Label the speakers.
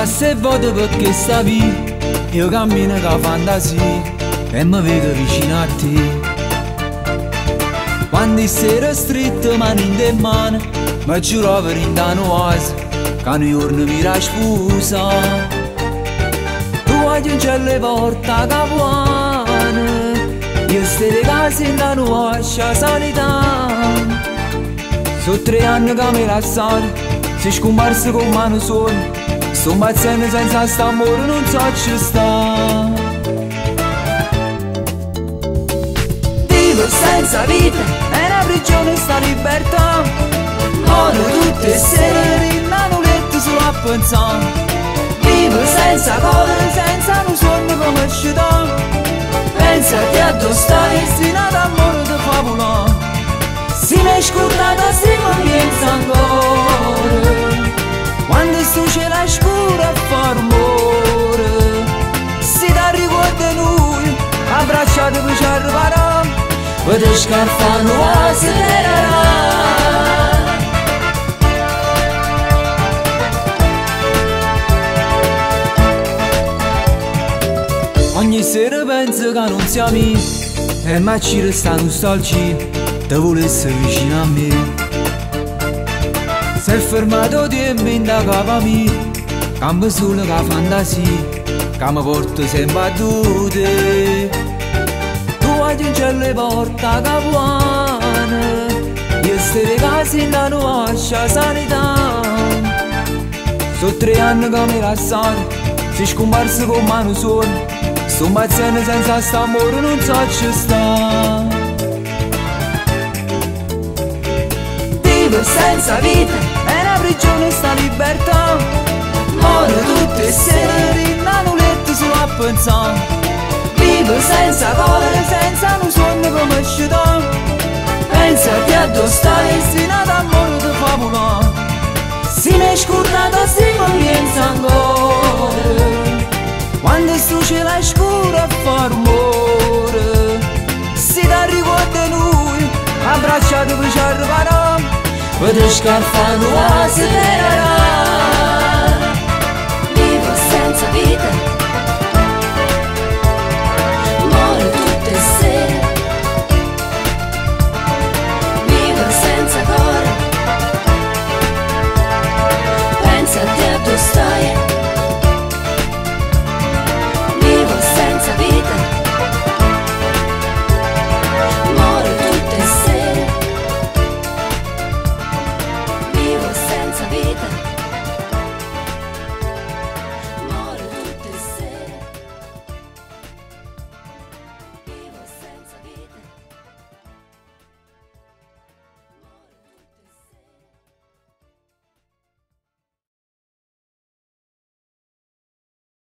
Speaker 1: passa e vuoto perché sta via. Io cammino con fantasia e mi vedo vicino a te. Quando sei stretto mano in mano, mi giuro per in oasi che un giorno mi sposa. Tu aggiungi le porte capuane, io stai di casa in lascia sanità. Sono 3 anni che mi lasciano, sei scomparso con mano sola. Sto impazzendo senza st'amore, non so ci sta. Vivo senza vita, è una prigione sta libertà. Muoio tutte le sere in un letto solo a pensare. Vivo senza cuore, senza un sogno come città. Pensati a dove stai, destinato amore di favola. Si mi è scordato, si mi pensa ancora. Quando sto cielo scuro a far rumore, si ti ricorda noi, abbracciati per ci arriverà, per scarfare la sera. Ogni sera penso che non siamo amici, e ma ci resta nostalgia, te volesse vicino a me. Si è fermato tempo in da capa mia, cambio solo la fantasia, che mi porta sempre a dute. Tu aggiungi le porte capuane, io stai di casa in la lascia sanità. Sono 3 anni che mi lasciano, sei scomparso con mano sola. Sto impazzendo senza st'amore, non so ci sta. Vivo senza vita, è una prigione sta libertà. Muoio tutte le sere in un letto solo a pensare. Vivo senza cuore, senza un sogno come città. Pensati a dove stai, destinato amore di favola. Si mi è scordato, si mi pensa ancora. Quando sto cielo scuro a far rumore, si ti ricorda noi, abbracciati per ci arriverà, per scarfare la sera.